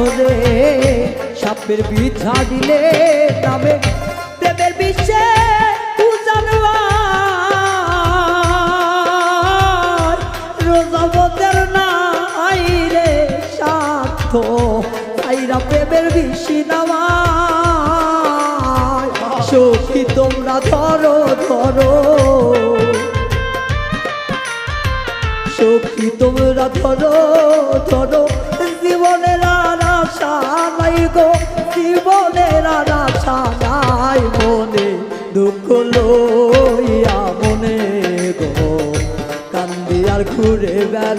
ওরে সাপের বিষ ঝাড়িলে নামে প্রেমের বিষে রোজাবতের নাই রে স্বার্থ আইরা প্রেমের বিষি নামায় সখী তোমরা ধরো ধরো সখী তোমরা ধরো ধরো জীবনের আর আশা নাই গো জীবনের আর আশা নাই মনে দুঃখ লইয়া মনে গো কান্দি আর ঘুরে বেড়া